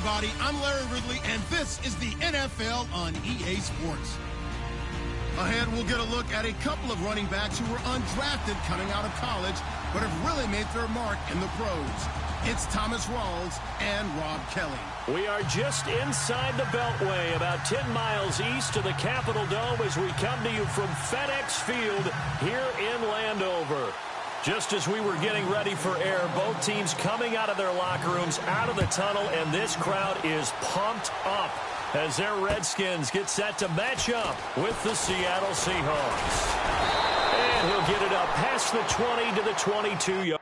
everybody. I'm Larry Ridley, and this is the NFL on EA Sports. Ahead, we'll get a look at a couple of running backs who were undrafted coming out of college, but have really made their mark in the pros. It's Thomas Rawls and Rob Kelly. We are just inside the Beltway, about 10 miles east of the Capitol Dome as we come to you from FedEx Field here in Landover. Just as we were getting ready for air, both teams coming out of their locker rooms, out of the tunnel, and this crowd is pumped up as their Redskins get set to match up with the Seattle Seahawks. And he'll get it up past the 20 to the 22-yard.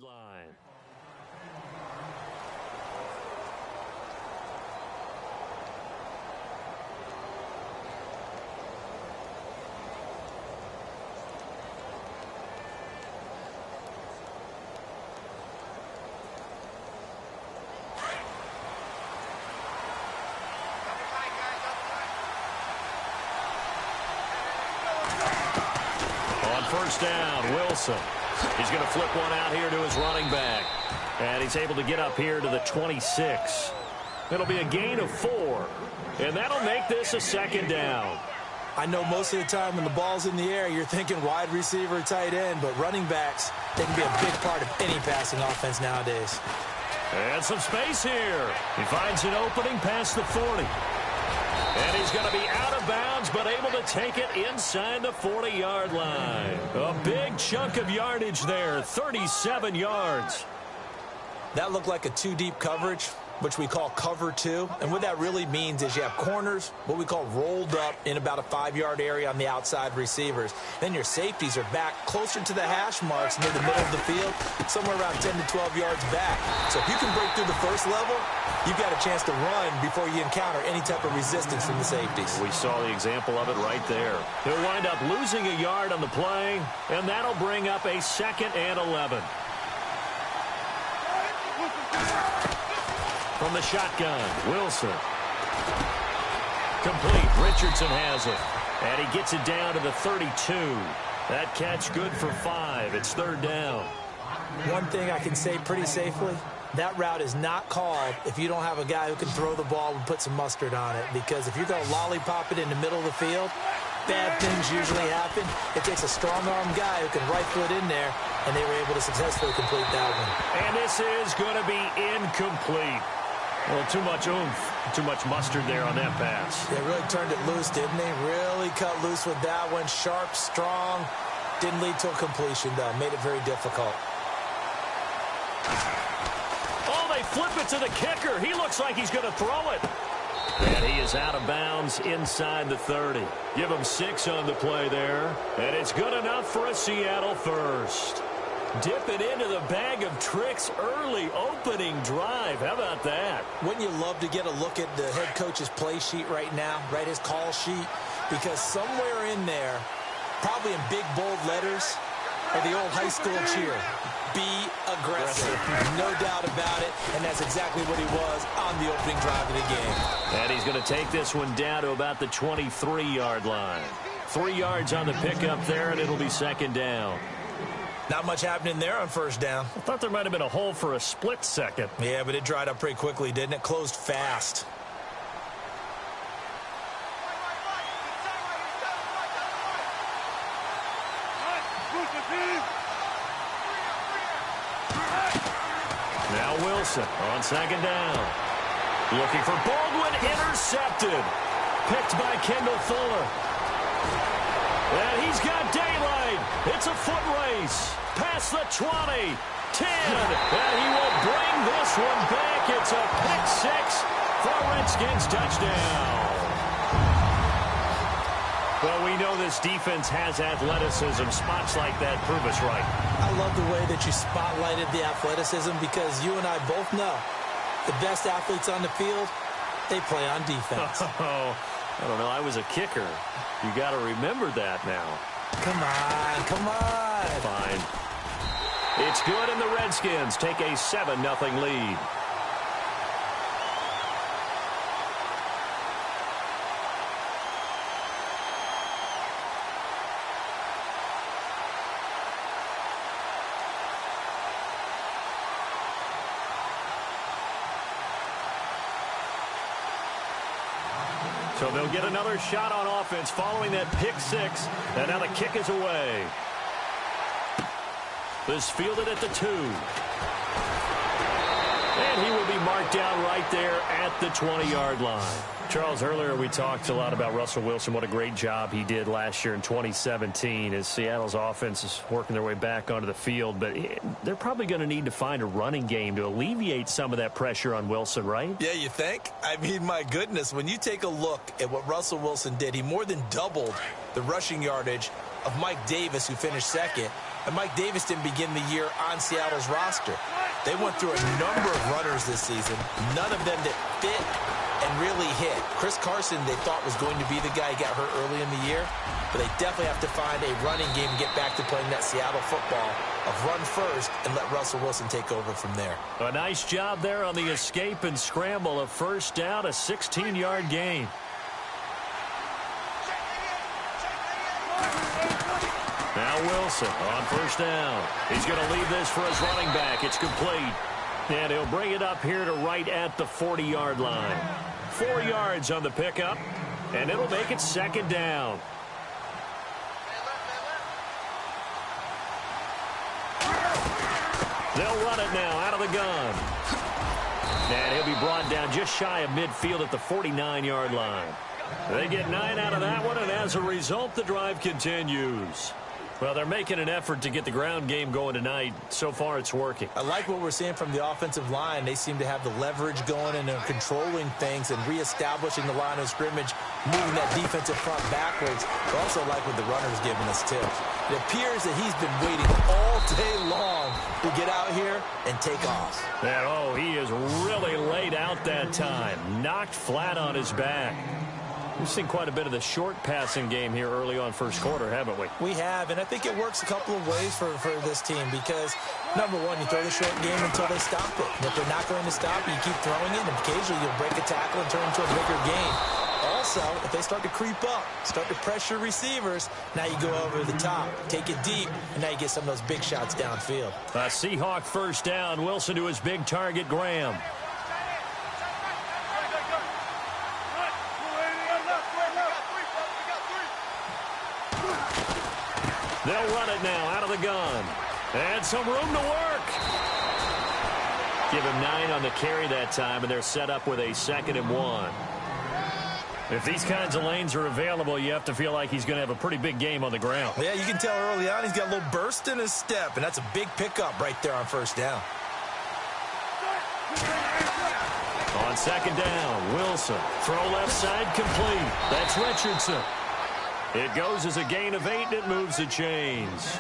Line. On first down, Wilson. He's going to flip one out here to his running back. And he's able to get up here to the 26. It'll be a gain of 4. And that'll make this a second down. I know most of the time when the ball's in the air, you're thinking wide receiver, tight end. But running backs, they can be a big part of any passing offense nowadays. And some space here. He finds an opening past the 40. And he's going to be out of bounds, but able to take it inside the 40-yard line. A big chunk of yardage there, 37 yards. That looked like a two-deep coverage, which we call cover two. And what that really means is you have corners, what we call rolled up in about a 5-yard area on the outside receivers. Then your safeties are back closer to the hash marks near the middle of the field, somewhere around 10 to 12 yards back. So if you can break through the first level, you've got a chance to run before you encounter any type of resistance from the safeties. We saw the example of it right there. He'll wind up losing a yard on the play, and that'll bring up a 2nd and 11. From the shotgun, Wilson. Complete. Richardson has it. And he gets it down to the 32. That catch good for 5. It's 3rd down. One thing I can say pretty safely, that route is not called if you don't have a guy who can throw the ball and put some mustard on it. Because if you're going to lollipop it in the middle of the field, bad things usually happen. It takes a strong-arm guy who can rifle it in there, and they were able to successfully complete that one. And this is going to be incomplete. Well, too much oomph, too much mustard there on that pass. They really turned it loose, didn't they? Really cut loose with that one. Sharp, strong. Didn't lead to a completion, though. Made it very difficult. Oh, they flip it to the kicker. He looks like he's going to throw it. And he is out of bounds inside the 30. Give him 6 on the play there. And it's good enough for a Seattle first. Dip it into the bag of tricks early opening drive. How about that? Wouldn't you love to get a look at the head coach's play sheet right now, right, his call sheet? Because somewhere in there, probably in big, bold letters, are the old high school cheer. Be aggressive. No doubt about it. And that's exactly what he was on the opening drive of the game. And he's going to take this one down to about the 23-yard line. 3 yards on the pickup there, and it'll be 2nd down. Not much happening there on first down. I thought there might have been a hole for a split second. Yeah, but it dried up pretty quickly, didn't it? Closed fast. Now Wilson on 2nd down. Looking for Baldwin, intercepted. Picked by Kendall Fuller. And he's got daylight. It's a foot race. Past the 20, 10, and he will bring this one back. It's a pick 6 for a Redskins touchdown. Well, we know this defense has athleticism. Spots like that prove us right. I love the way that you spotlighted the athleticism because you and I both know the best athletes on the field, they play on defense. Oh, I don't know. I was a kicker. You got to remember that now. Come on, come on. Fine. It's good, and the Redskins take a 7-0 lead. So they'll get another shot on offense following that pick six. And now the kick is away. This fielded at the 2. And he will be marked down right there at the 20-yard line. Charles, earlier we talked a lot about Russell Wilson, what a great job he did last year in 2017 as Seattle's offense is working their way back onto the field. But they're probably going to need to find a running game to alleviate some of that pressure on Wilson, right? Yeah, you think? I mean, my goodness, when you take a look at what Russell Wilson did, he more than doubled the rushing yardage of Mike Davis, who finished second. And Mike Davis didn't begin the year on Seattle's roster. They went through a number of runners this season, none of them that fit and really hit. Chris Carson, they thought, was going to be the guy who got hurt early in the year, but they definitely have to find a running game and get back to playing that Seattle football of run first and let Russell Wilson take over from there. A nice job there on the escape and scramble. A first down, a 16-yard gain. Now Wilson on first down. He's going to leave this for his running back. It's complete. And he'll bring it up here to right at the 40-yard line. 4 yards on the pickup, and it'll make it second down. They'll run it now out of the gun. And he'll be brought down just shy of midfield at the 49-yard line. They get 9 out of that one, and as a result, the drive continues. Well, they're making an effort to get the ground game going tonight. So far, it's working. I like what we're seeing from the offensive line. They seem to have the leverage going and they're controlling things and reestablishing the line of scrimmage, moving that defensive front backwards. I also like what the runner's giving us, too. It appears that he's been waiting all day long to get out here and take off. And, oh, he is really laid out that time. Knocked flat on his back. We've seen quite a bit of the short passing game here early on first quarter, haven't we? We have, and I think it works a couple of ways for this team because, number one, you throw the short game until they stop it. And if they're not going to stop it, you keep throwing it, and occasionally you'll break a tackle and turn into a bigger game. Also, if they start to creep up, start to pressure receivers, now you go over the top, take it deep, and now you get some of those big shots downfield. A Seahawk first down. Wilson to his big target, Graham. They'll run it now out of the gun. And some room to work. Give him 9 on the carry that time, and they're set up with a 2nd and 1. If these kinds of lanes are available, you have to feel like he's going to have a pretty big game on the ground. Yeah, you can tell early on he's got a little burst in his step, and that's a big pickup right there on first down. On 2nd down, Wilson. Throw left side complete. That's Richardson. It goes as a gain of 8, and it moves the chains.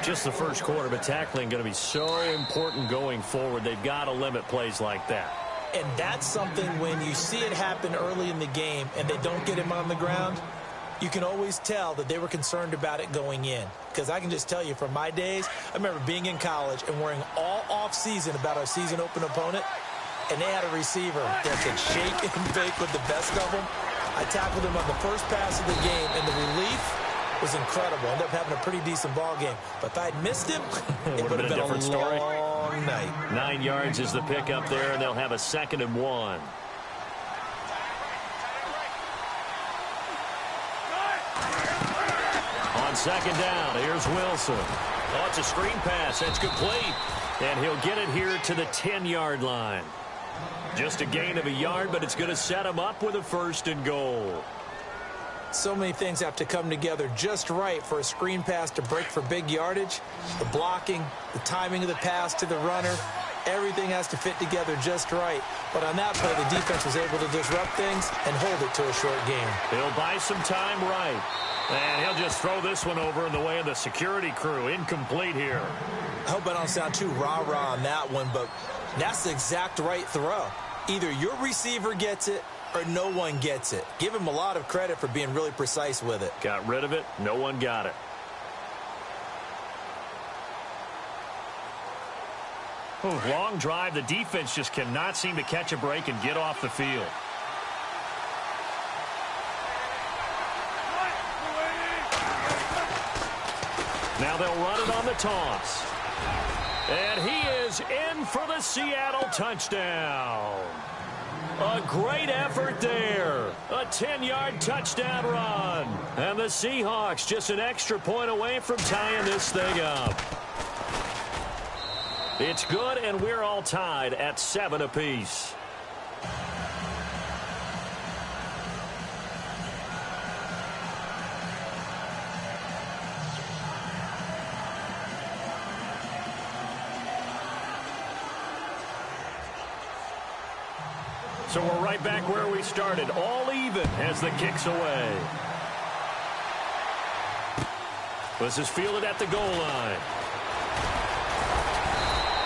Just the first quarter, but tackling going to be so important going forward. They've got to limit plays like that. And that's something when you see it happen early in the game and they don't get him on the ground, you can always tell that they were concerned about it going in. Because I can just tell you from my days, I remember being in college and worrying all off-season about our season open opponent, and they had a receiver that could shake and bake with the best of them. I tackled him on the first pass of the game, and the relief was incredible. Ended up having a pretty decent ball game. But if I'd missed him, it would have been a different story. Long night. 9 yards is the pickup there, and they'll have a 2nd and 1. On 2nd down, here's Wilson. Oh, it's a screen pass. That's complete. And he'll get it here to the 10-yard line. Just a gain of a yard, but it's going to set him up with a 1st and goal. So many things have to come together just right for a screen pass to break for big yardage. The blocking, the timing of the pass to the runner, everything has to fit together just right. But on that play, the defense was able to disrupt things and hold it to a short game. He'll buy some time right. And he'll just throw this one over in the way of the security crew. Incomplete here. I hope I don't sound too rah-rah on that one, but that's the exact right throw. Either your receiver gets it or no one gets it. Give him a lot of credit for being really precise with it. Got rid of it. No one got it. Long drive. The defense just cannot seem to catch a break and get off the field. Now they'll run it on the toss. And he is in for the Seattle touchdown. A great effort there. A 10-yard touchdown run. And the Seahawks just an extra point away from tying this thing up. It's good, and we're all tied at 7 apiece. So we're right back where we started, all even as the kick's away. This is fielded at the goal line.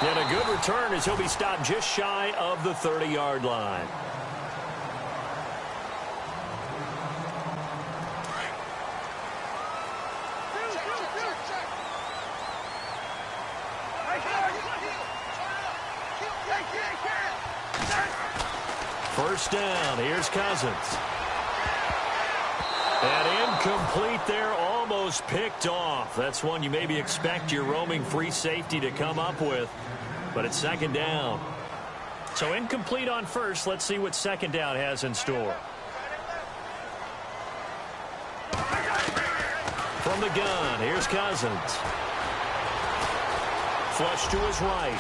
And a good return as he'll be stopped just shy of the 30-yard line. First down, here's Cousins. And incomplete there, almost picked off. That's one you maybe expect your roaming free safety to come up with, but it's second down. So incomplete on first. Let's see what second down has in store. From the gun, here's Cousins. Flush to his right.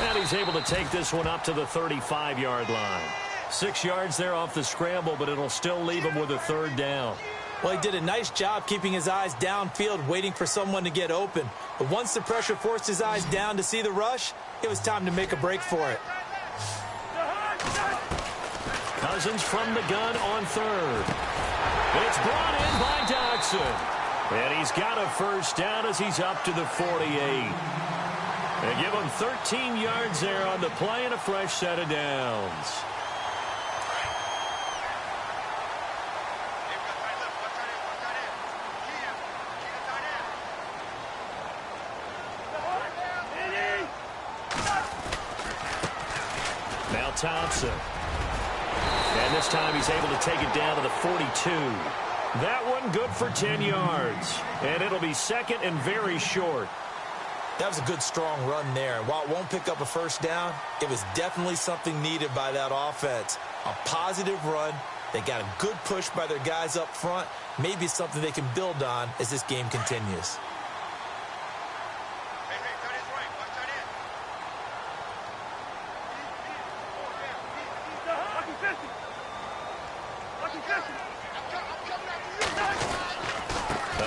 And he's able to take this one up to the 35-yard line. 6 yards there off the scramble, but it'll still leave him with a third down. Well, he did a nice job keeping his eyes downfield, waiting for someone to get open. But once the pressure forced his eyes down to see the rush, it was time to make a break for it. Cousins from the gun on third. It's brought in by Dodson. And he's got a first down as he's up to the 48. They give him 13 yards there on the play and a fresh set of downs. Now Thompson. And this time he's able to take it down to the 42. That one good for 10 yards. And it'll be second and very short. That was a good, strong run there. While it won't pick up a first down, it was definitely something needed by that offense. A positive run. They got a good push by their guys up front. Maybe something they can build on as this game continues.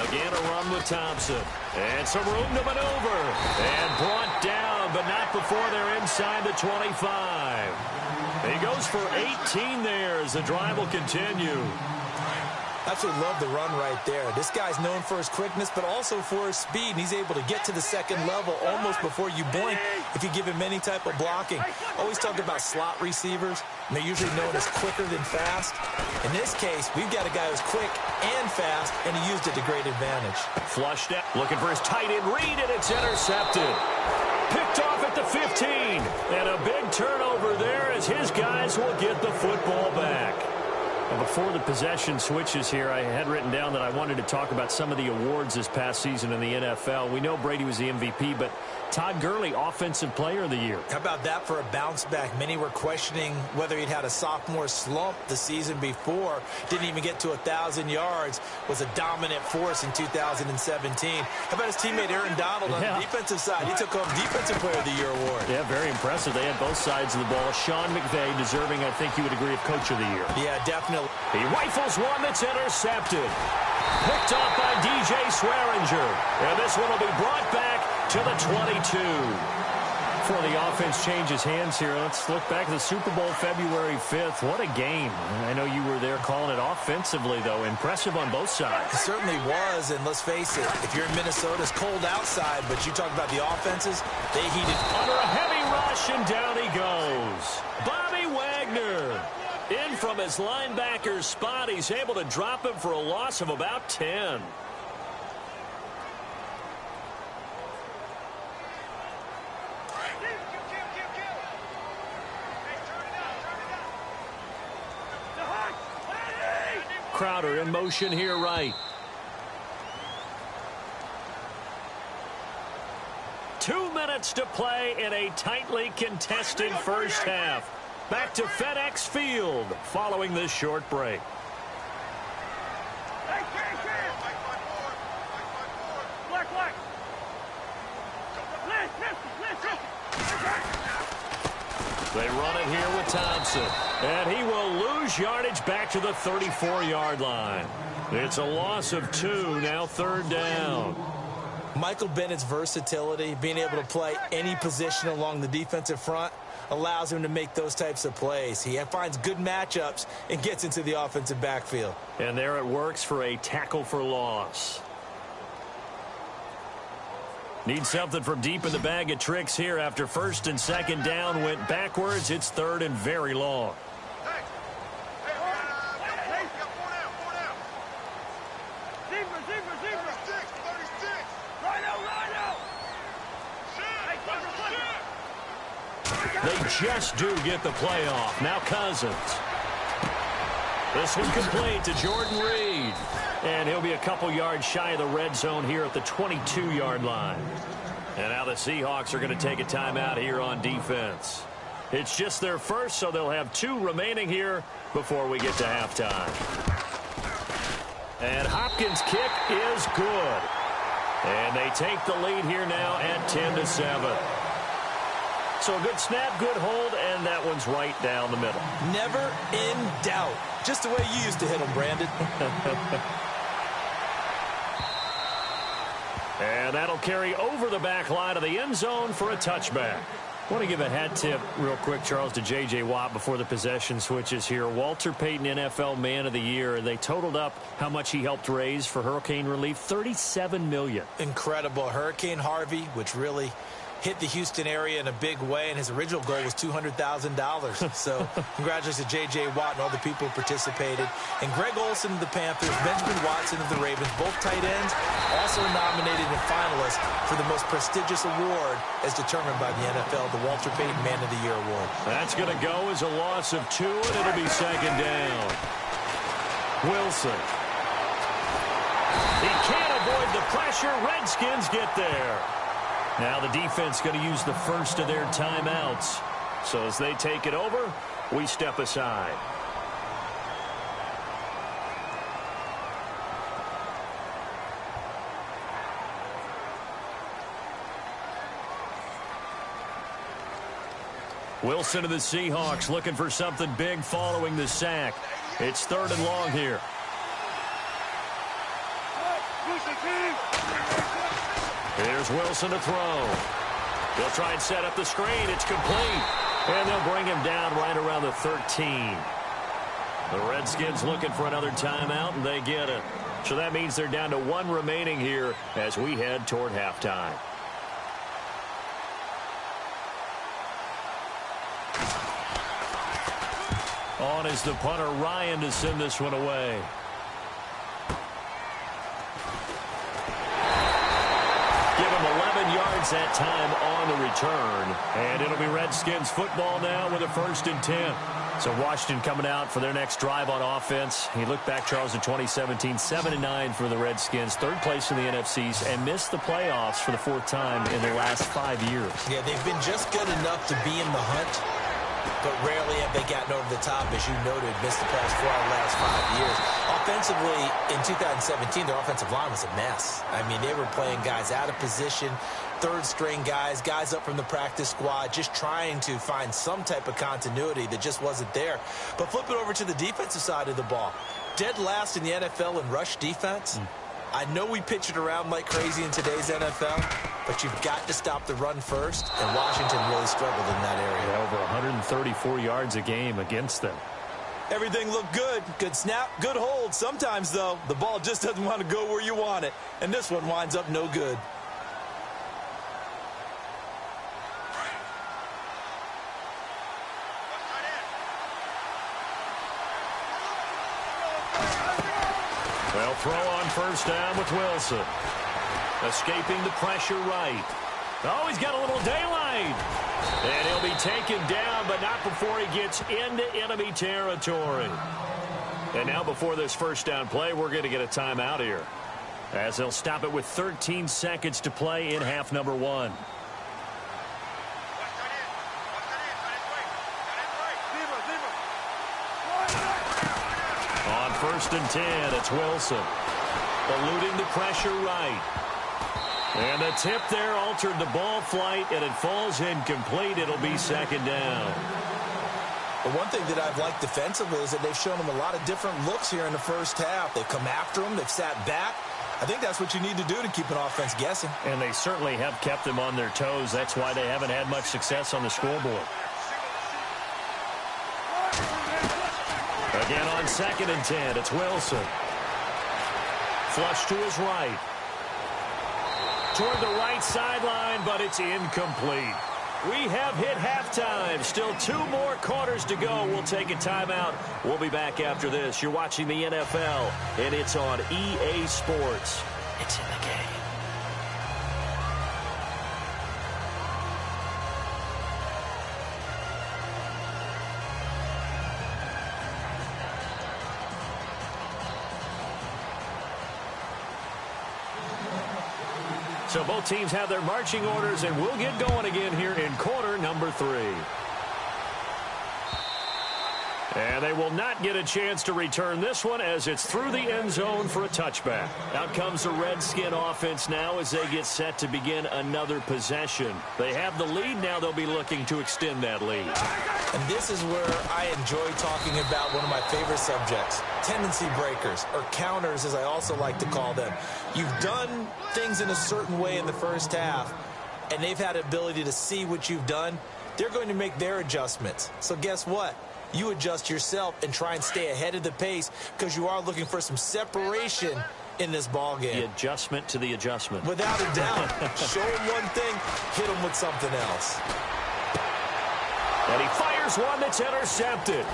Again, a run with Thompson. And some room to maneuver. And brought down, but not before they're inside the 25. He goes for 18 there as the drive will continue. Absolutely love the run right there. This guy's known for his quickness, but also for his speed, and he's able to get to the second level almost before you blink if you give him any type of blocking. Always talk about slot receivers, and they're usually known as quicker than fast. In this case, we've got a guy who's quick and fast, and he used it to great advantage. Flushed out, looking for his tight end read, and it's intercepted. Picked off at the 15, and a big turnover there as his guys will get the football back. Before the possession switches here, I had written down that I wanted to talk about some of the awards this past season in the NFL. We know Brady was the MVP, but Todd Gurley, Offensive Player of the Year. How about that for a bounce back? Many were questioning whether he'd had a sophomore slump the season before. Didn't even get to 1,000 yards. Was a dominant force in 2017. How about his teammate Aaron Donald on the defensive side? He took home Defensive Player of the Year award. Yeah, very impressive. They had both sides of the ball. Sean McVay deserving, I think you would agree, of Coach of the Year. Yeah, definitely. He rifles one that's intercepted. Picked off by DJ Swearinger. And this one will be brought back to the 22. Before the offense changes hands here, let's look back at the Super Bowl February 5th. What a game. I know you were there calling it offensively, though. Impressive on both sides. It certainly was, and let's face it, if you're in Minnesota, it's cold outside, but you talk about the offenses, they heated. Under a heavy rush, and down he goes. Bobby Wagner. In from his linebacker's spot, he's able to drop him for a loss of about 10. Crowder in motion here right. 2 minutes to play in a tightly contested first half. Back to FedEx Field following this short break. They run it here with Thompson. And he will lose yardage back to the 34-yard line. It's a loss of 2, now 3rd down. Michael Bennett's versatility, being able to play any position along the defensive front, allows him to make those types of plays. He finds good matchups and gets into the offensive backfield. And there it works for a tackle for loss. Need something from deep in the bag of tricks here after 1st and 2nd down went backwards. It's 3rd and very long. They just do get the playoff. Now Cousins. This one complete to Jordan Reed. And he'll be a couple yards shy of the red zone here at the 22-yard line. And now the Seahawks are going to take a timeout here on defense. It's just their first, so they'll have 2 remaining here before we get to halftime. And Hopkins' kick is good. And they take the lead here now at 10-7. So a good snap, good hold, and that one's right down the middle. Never in doubt. Just the way you used to hit them, Brandon. And that'll carry over the back line of the end zone for a touchback. I want to give a hat tip real quick, Charles, to J.J. Watt before the possession switches here. Walter Payton, NFL Man of the Year. They totaled up how much he helped raise for hurricane relief, $37 million. Incredible. Hurricane Harvey, which really hit the Houston area in a big way, and his original goal was $200,000. So congratulations to J.J. Watt and all the people who participated. And Greg Olsen of the Panthers, Benjamin Watson of the Ravens, both tight ends, also nominated and finalists for the most prestigious award as determined by the NFL, the Walter Payton Man of the Year Award. That's going to go as a loss of 2, and it'll be 2nd down. Wilson. He can't avoid the pressure. Redskins get there. Now the defense going to use the first of their timeouts. So as they take it over, we step aside. Wilson of the Seahawks looking for something big following the sack. It's 3rd and long here. Here's Wilson to throw. They'll try and set up the screen. It's complete. And they'll bring him down right around the 13. The Redskins looking for another timeout, and they get it. So that means they're down to 1 remaining here as we head toward halftime. On is the punter, Ryan, to send this one away. Give him 11 yards that time on the return. And it'll be Redskins football now with a 1st and 10. So Washington coming out for their next drive on offense. He looked back, Charles, in 2017, 7-9 for the Redskins, 3rd place in the NFCs, and missed the playoffs for the 4th time in their last 5 years. Yeah, they've been just good enough to be in the hunt, but rarely have they gotten over the top, as you noted, missed the playoffs 4 out of the last 5 years. Offensively, in 2017, their offensive line was a mess. I mean, they were playing guys out of position, 3rd-string guys up from the practice squad, just trying to find some type of continuity that just wasn't there. But flip it over to the defensive side of the ball. Dead last in the NFL in rush defense. I know we pitch it around like crazy in today's NFL, but you've got to stop the run first, and Washington really struggled in that area. Yeah, over 134 yards a game against them. Everything looked good. Good snap, good hold. Sometimes, though, the ball just doesn't want to go where you want it, and this one winds up no good. They'll throw on 1st down with Wilson. Escaping the pressure right. Oh, he's got a little daylight. And he'll be taken down, but not before he gets into enemy territory. And now before this first down play, we're going to get a timeout here, as they'll stop it with 13 seconds to play in half number 1. On 1st and 10, it's Wilson. Eluding the pressure right. And the tip there altered the ball flight, and it falls incomplete. It'll be 2nd down. The one thing that I've liked defensively is that they've shown him a lot of different looks here in the first half. They've come after him. They've sat back. I think that's what you need to do to keep an offense guessing. And they certainly have kept them on their toes. That's why they haven't had much success on the scoreboard. Again on 2nd and 10, it's Wilson. Flush to his right. Toward the right sideline, but it's incomplete. We have hit halftime. Still 2 more quarters to go. We'll take a timeout. We'll be back after this. You're watching the NFL, and it's on EA Sports. It's in the game. So both teams have their marching orders, and we'll get going again here in quarter number 3. And they will not get a chance to return this one as it's through the end zone for a touchback. Out comes the Redskin offense now as they get set to begin another possession. They have the lead. Now they'll be looking to extend that lead. And this is where I enjoy talking about one of my favorite subjects, tendency breakers, or counters as I also like to call them. You've done things in a certain way in the first half, and they've had the ability to see what you've done. They're going to make their adjustments. So guess what? You adjust yourself and try and stay ahead of the pace because you are looking for some separation in this ball game. The adjustment to the adjustment. Without a doubt. Show them one thing, hit them with something else. And he fires one that's intercepted.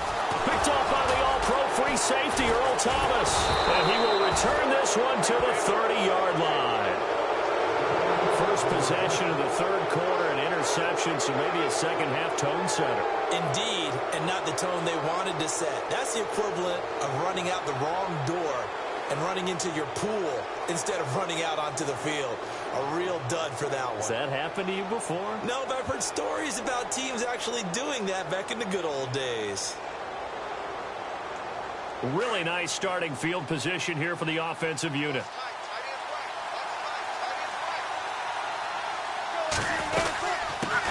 Picked off by the all-pro free safety, Earl Thomas. And he will return this one to the 30-yard line. First possession of the third quarter, an interception, so maybe a second-half tone setter. Indeed, and not the tone they wanted to set. That's the equivalent of running out the wrong door and running into your pool instead of running out onto the field. A real dud for that one. Has that happened to you before? No, but I've heard stories about teams actually doing that back in the good old days. Really nice starting field position here for the offensive unit.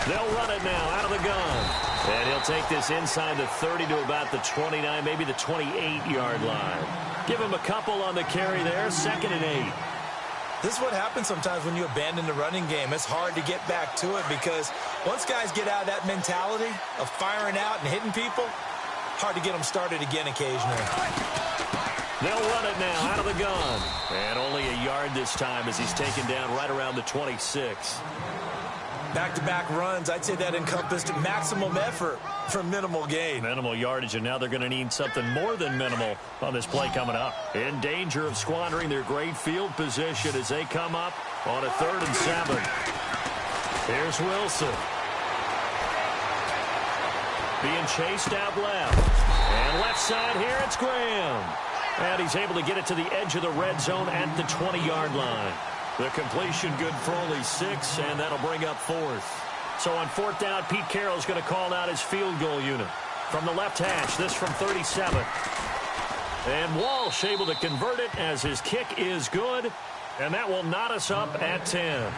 They'll run it now out of the gun. And he'll take this inside the 30 to about the 29, maybe the 28-yard line. Give him a couple on the carry there, 2nd and 8. This is what happens sometimes when you abandon the running game. It's hard to get back to it because once guys get out of that mentality of firing out and hitting people, hard to get them started again occasionally. They'll run it now out of the gun. And only a yard this time as he's taken down right around the 26. Back-to-back runs, I'd say that encompassed maximum effort for minimal gain. Minimal yardage, and now they're going to need something more than minimal on this play coming up. In danger of squandering their great field position as they come up on a 3rd and 7. Here's Wilson. Being chased out left. And left side here, it's Graham. And he's able to get it to the edge of the red zone at the 20-yard line. The completion good for only 6, and that'll bring up 4th. So on 4th down, Pete Carroll's going to call out his field goal unit. From the left hash, this from 37. And Walsh able to convert it as his kick is good. And that will knot us up at 10.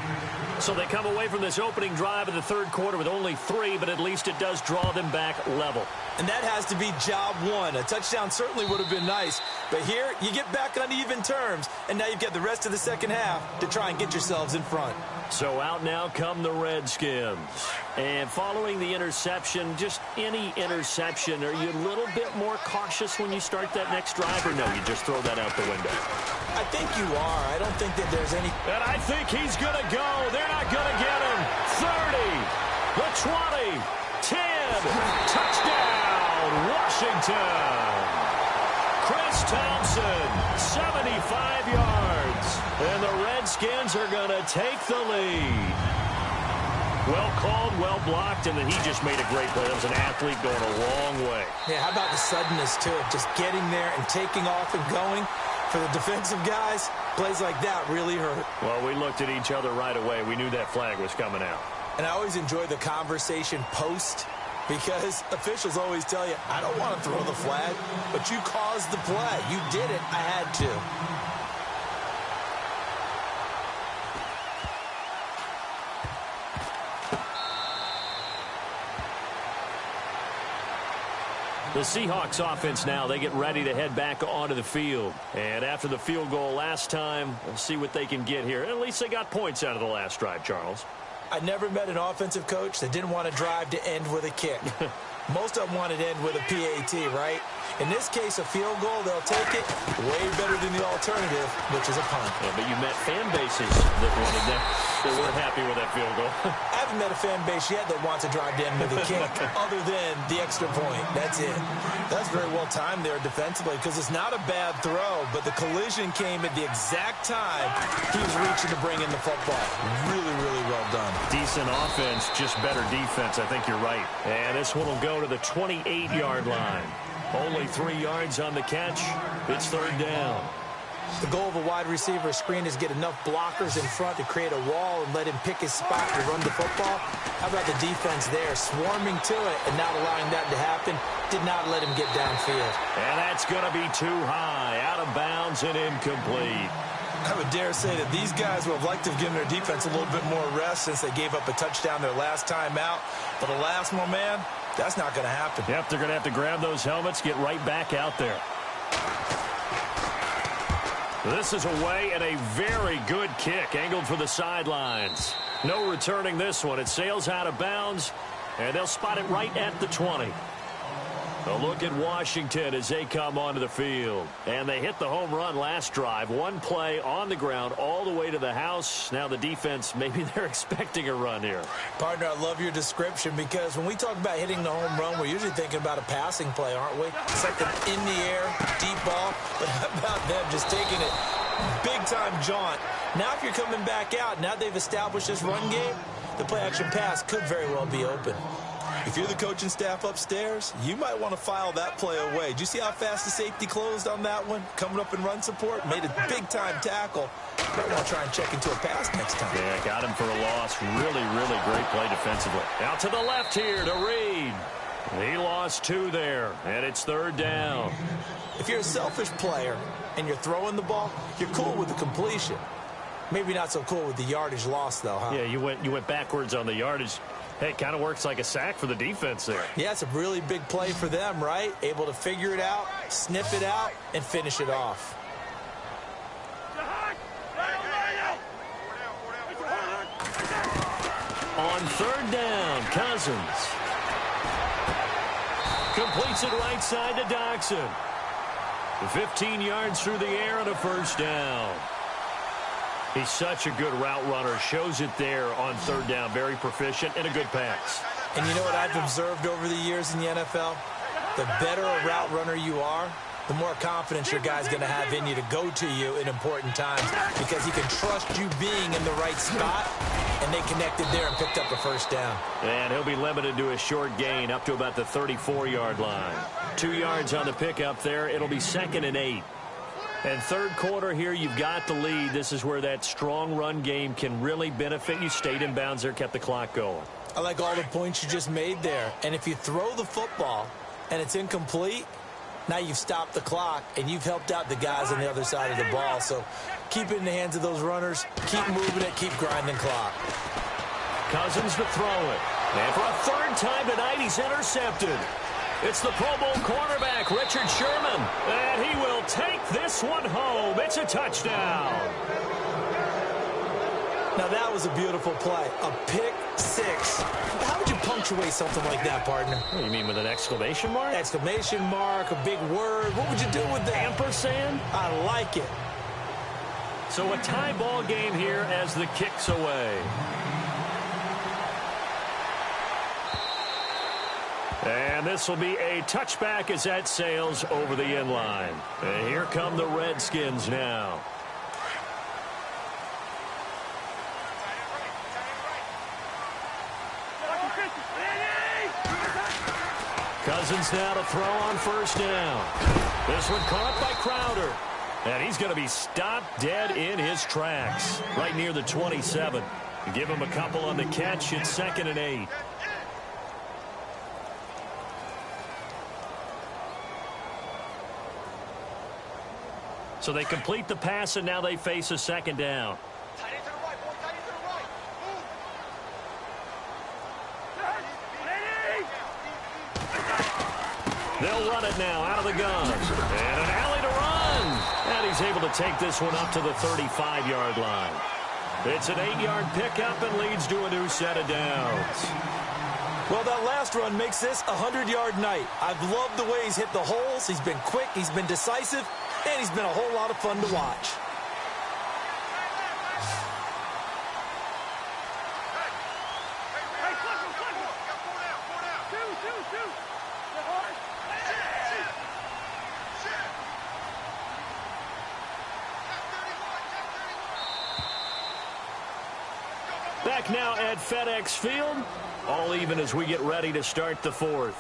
So they come away from this opening drive of the third quarter with only 3, but at least it does draw them back level. And that has to be job 1. A touchdown certainly would have been nice. But here, you get back on even terms, and now you've got the rest of the second half to try and get yourselves in front. So out now come the Redskins. And following the interception, just any interception, are you a little bit more cautious when you start that next drive, or no, you just throw that out the window? I think you are. I don't think that there's any... And I think he's going to go. They're not going to get him. 30, the 20, 10, touchdown, Washington. Chris Thompson, 75 yards. And the Redskins are going to take the lead. Well called, well blocked, and then he just made a great play. That was an athlete going a long way. Yeah, how about the suddenness to it? Just getting there and taking off and going. For the defensive guys, plays like that really hurt. Well, we looked at each other right away. We knew that flag was coming out. And I always enjoy the conversation post because officials always tell you, I don't want to throw the flag, but you caused the play. You did it. I had to. The Seahawks offense now, they get ready to head back onto the field. And after the field goal last time, we'll see what they can get here. At least they got points out of the last drive, Charles. I never met an offensive coach that didn't want to drive to end with a kick. Most of them wanted to end with a PAT, right? In this case, a field goal, they'll take it way better than the alternative, which is a punt. Yeah, but you met fan bases that wanted that. They weren't happy with that field goal. I haven't met a fan base yet that wants to drive to end with a kick other than the extra point. That's it. That's very well timed there defensively because it's not a bad throw, but the collision came at the exact time he was reaching to bring in the football. Really, really well done. Decent offense, just better defense. I think you're right. And this one will go to the 28-yard line. Only 3 yards on the catch. It's third down. The goal of a wide receiver screen is get enough blockers in front to create a wall and let him pick his spot to run the football. How about the defense there, swarming to it and not allowing that to happen? Did not let him get downfield. And that's going to be too high, out of bounds and incomplete. I would dare say that these guys would have liked to have given their defense a little bit more rest since they gave up a touchdown their last time out. But alas, my man, that's not going to happen. Yep, they're going to have to grab those helmets, get right back out there. This is away and a very good kick, angled for the sidelines. No returning this one. It sails out of bounds, and they'll spot it right at the 20. A look at Washington as they come onto the field. And they hit the home run last drive. One play on the ground all the way to the house. Now the defense, maybe they're expecting a run here. Partner, I love your description because when we talk about hitting the home run, we're usually thinking about a passing play, aren't we? It's like an in the air, deep ball. But how about them just taking it big-time jaunt? Now if you're coming back out, now they've established this run game, the play-action pass could very well be open. If you're the coaching staff upstairs, you might want to file that play away. Did you see how fast the safety closed on that one? Coming up in run support, made a big-time tackle. Might want to try and check into a pass next time. Yeah, got him for a loss. Really, really great play defensively. Out to the left here to Reed. He lost 2 there, and it's third down. If you're a selfish player and you're throwing the ball, you're cool with the completion. Maybe not so cool with the yardage loss, though, huh? Yeah, you went backwards on the yardage. Hey, it kind of works like a sack for the defense there. Yeah, it's a really big play for them, right? Able to figure it out, sniff it out, and finish it off. On third down, Cousins. Completes it right side to Doxson. 15 yards through the air and a first down. He's such a good route runner. Shows it there on third down. Very proficient and a good pass. And you know what I've observed over the years in the NFL? The better a route runner you are, the more confidence your guy's going to have in you to go to you in important times because he can trust you being in the right spot, and they connected there and picked up a first down. And he'll be limited to a short gain up to about the 34-yard line. 2 yards on the pickup there. It'll be 2nd and 8. And third quarter here, you've got the lead. This is where that strong run game can really benefit you. Stayed in bounds there, kept the clock going. I like all the points you just made there. And if you throw the football and it's incomplete, now you've stopped the clock and you've helped out the guys on the other side of the ball. So keep it in the hands of those runners. Keep moving it. Keep grinding clock. Cousins to throw it. And for a third time tonight, he's intercepted. It's the Pro Bowl cornerback, Richard Sherman. And he will take this one home. It's a touchdown. Now, that was a beautiful play. A pick six. How would you punctuate something like that, partner? What do you mean, with an exclamation mark? Exclamation mark, a big word. What would you do with that? Ampersand? I like it. So a tie ball game here as the kick's away. And this will be a touchback as that sails over the end line. And here come the Redskins now. Cousins now to throw on first down. This one caught by Crowder. And he's going to be stopped dead in his tracks right near the 27. Give him a couple on the catch. It's 2nd and 8. So they complete the pass, and now they face a 2nd down. They'll run it now out of the gun. And an alley to run. And he's able to take this one up to the 35-yard line. It's an 8-yard pickup and leads to a new set of downs. Well, that last run makes this a 100-yard night. I've loved the way he's hit the holes. He's been quick, he's been decisive, and he's been a whole lot of fun to watch. Back now at FedEx Field, all even as we get ready to start the 4th.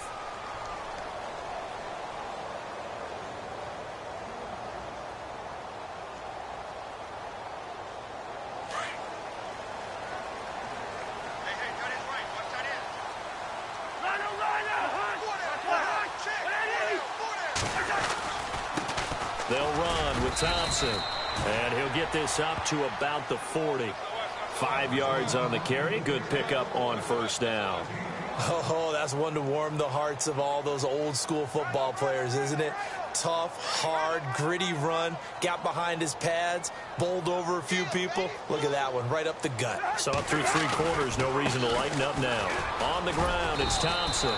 They'll run with Thompson, and he'll get this up to about the 40. 5 yards on the carry. Good pickup on first down. Oh, that's one to warm the hearts of all those old school football players, isn't it? Tough, hard, gritty run. Got behind his pads, bowled over a few people. Look at that one, right up the gut. So up through 3 quarters, no reason to lighten up now. On the ground, it's Thompson.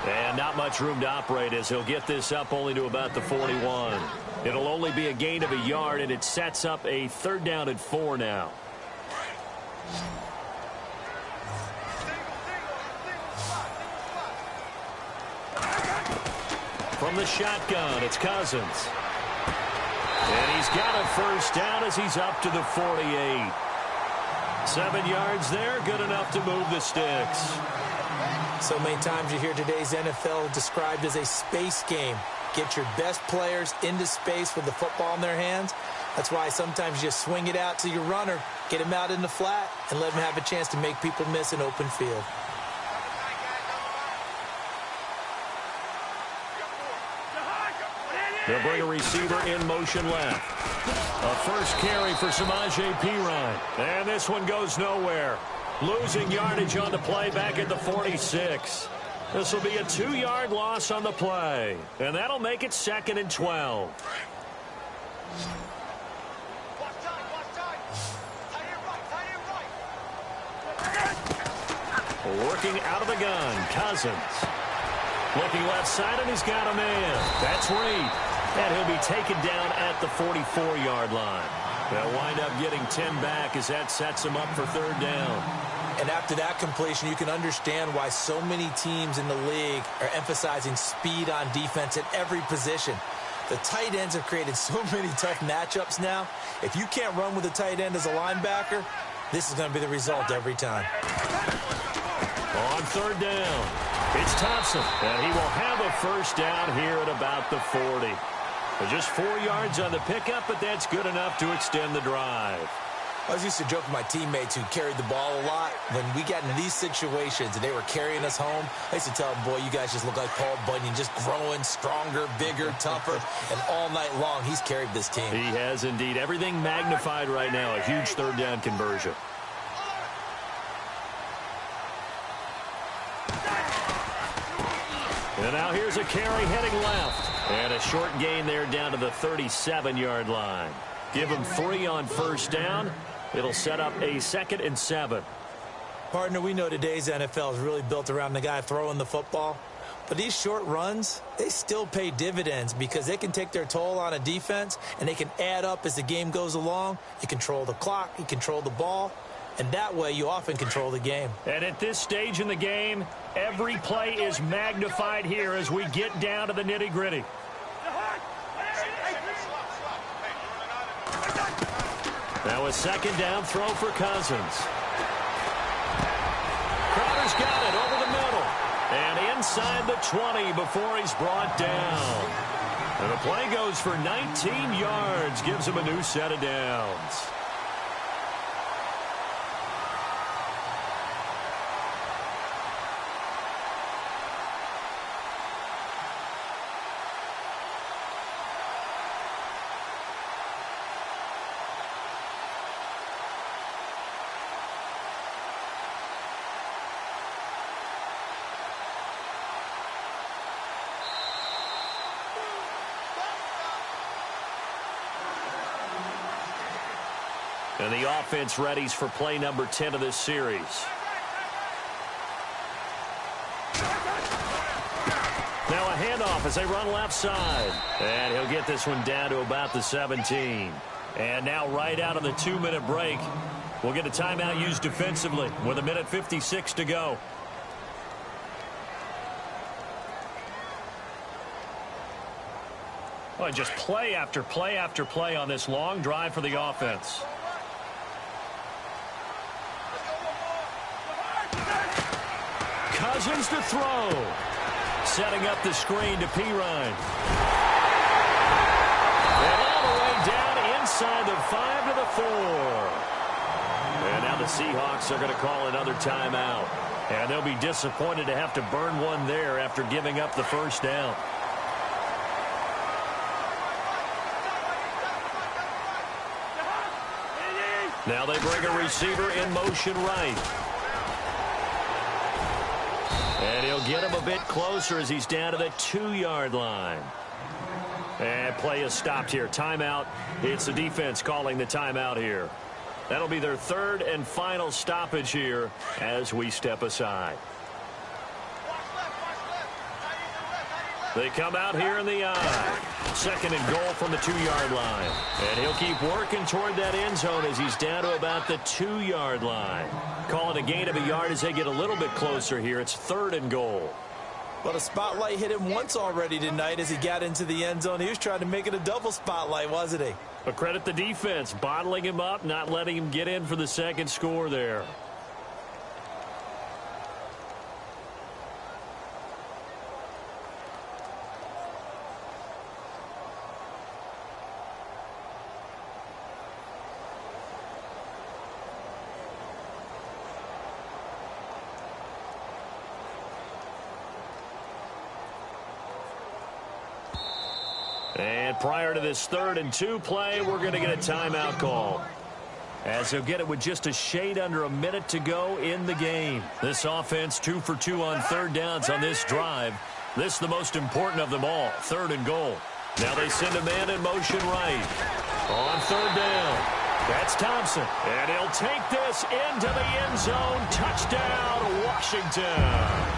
And not much room to operate as he'll get this up only to about the 41. It'll only be a gain of a yard, and it sets up a 3rd down and 4 now. From the shotgun, it's Cousins. And he's got a first down as he's up to the 48. 7 yards there, good enough to move the sticks. So many times you hear today's NFL described as a space game. Get your best players into space with the football in their hands. That's why sometimes you swing it out to your runner, get him out in the flat, and let him have a chance to make people miss an open field. They'll bring a receiver in motion left. A first carry for Samaje Perine. And this one goes nowhere. Losing yardage on the play back at the 46. This will be a 2-yard loss on the play. And that'll make it 2nd and 12. Working out of the gun, Cousins. Looking left side, and he's got a man. That's Reed. And he'll be taken down at the 44-yard line. They'll wind up getting 10 back as that sets him up for 3rd down. And after that completion, you can understand why so many teams in the league are emphasizing speed on defense at every position. The tight ends have created so many tough matchups now. If you can't run with a tight end as a linebacker, this is going to be the result every time. On 3rd down, it's Thompson, and he will have a first down here at about the 40. Just 4 yards on the pickup, but that's good enough to extend the drive. I was used to joke with my teammates who carried the ball a lot. When we got in these situations and they were carrying us home, I used to tell them, boy, you guys just look like Paul Bunyan, just growing stronger, bigger, tougher, and all night long he's carried this team. He has indeed. Everything magnified right now, a huge 3rd down conversion. And now here's a carry heading left. And a short gain there down to the 37-yard line. Give him 3 on first down. It'll set up a 2nd and 7. Partner, we know today's NFL is really built around the guy throwing the football. But these short runs, they still pay dividends because they can take their toll on a defense and they can add up as the game goes along. You control the clock, you control the ball, and that way you often control the game. And at this stage in the game, every play is magnified here as we get down to the nitty-gritty. Now a 2nd down throw for Cousins. Crowder's got it over the middle. And inside the 20 before he's brought down. And the play goes for 19 yards, gives him a new set of downs. And the offense readies for play number 10 of this series. Now a handoff as they run left side. And he'll get this one down to about the 17. And now right out of the 2-minute break, we'll get a timeout used defensively with 1:56 to go. Oh, just play after play after play on this long drive for the offense. Cousins to throw. Setting up the screen to Pirine. And all the way down inside the 5 to the 4. And now the Seahawks are going to call another timeout. And they'll be disappointed to have to burn one there after giving up the first down. Now they bring a receiver in motion right. And he'll get him a bit closer as he's down to the 2-yard line. And play is stopped here. Timeout. It's the defense calling the timeout here. That'll be their third and final stoppage here as we step aside. They come out here in the eye. Second and goal from the 2-yard line. And he'll keep working toward that end zone as he's down to about the 2-yard line. Calling a gain of a yard as they get a little bit closer here. It's third and goal. Well, the spotlight hit him once already tonight as he got into the end zone. He was trying to make it a double spotlight, wasn't he? But credit the defense, bottling him up, not letting him get in for the second score there. And prior to this 3rd and 2 play, we're going to get a timeout call. As he'll get it with just a shade under a minute to go in the game. This offense 2 for 2 on 3rd downs on this drive. This is the most important of them all, 3rd and goal. Now they send a man in motion right. On 3rd down, that's Thompson. And he'll take this into the end zone. Touchdown, Washington.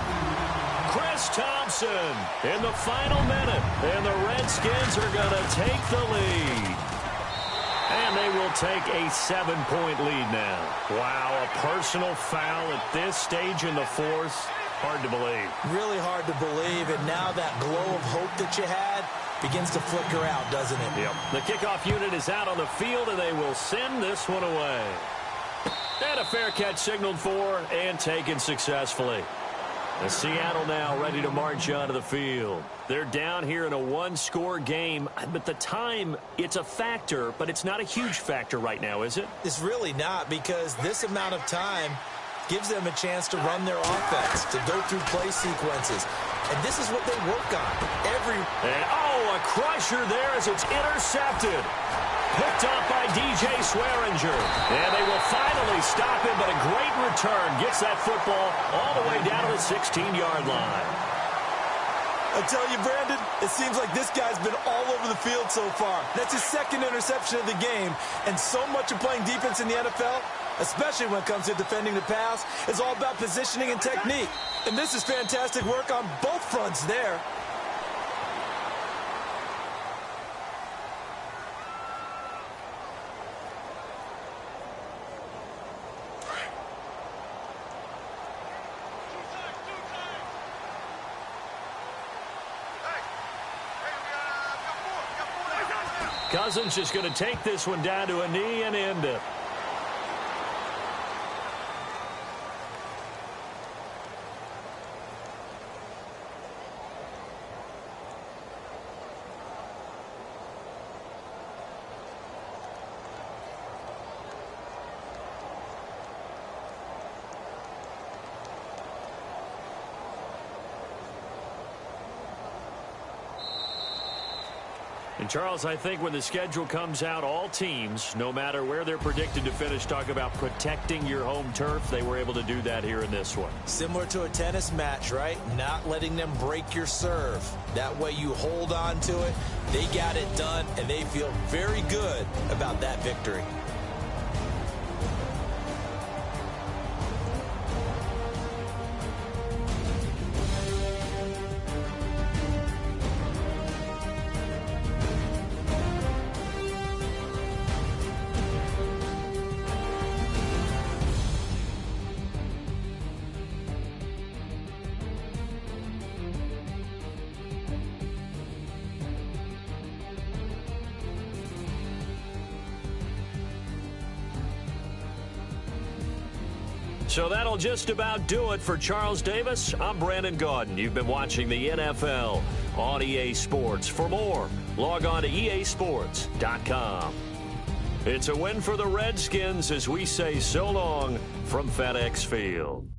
Chris Thompson in the final minute, and the Redskins are going to take the lead. And they will take a 7-point lead now. Wow, a personal foul at this stage in the 4th. Hard to believe. Really hard to believe, and now that glow of hope that you had begins to flicker out, doesn't it? Yep. The kickoff unit is out on the field, and they will send this one away. And a fair catch signaled for and taken successfully. And Seattle now ready to march onto the field. They're down here in a 1-score game, but the time, it's a factor, but it's not a huge factor right now, is it? It's really not, because this amount of time gives them a chance to run their offense, to go through play sequences. And this is what they work on. A crusher there as it's intercepted. Picked off by DJ Swearinger. And they will finally stop him, but a great return. Gets that football all the way down to the 16-yard line. I tell you, Brandon, it seems like this guy's been all over the field so far. That's his 2nd interception of the game. And so much of playing defense in the NFL, especially when it comes to defending the pass, is all about positioning and technique. And this is fantastic work on both fronts there. Cousins just going to take this one down to a knee and end it. And, Charles, I think when the schedule comes out, all teams, no matter where they're predicted to finish, talk about protecting your home turf. They were able to do that here in this one. Similar to a tennis match, right? Not letting them break your serve. That way you hold on to it. They got it done, and they feel very good about that victory. So that'll just about do it for Charles Davis. I'm Brandon Gaudin. You've been watching the NFL on EA Sports. For more, log on to easports.com. It's a win for the Redskins as we say so long from FedEx Field.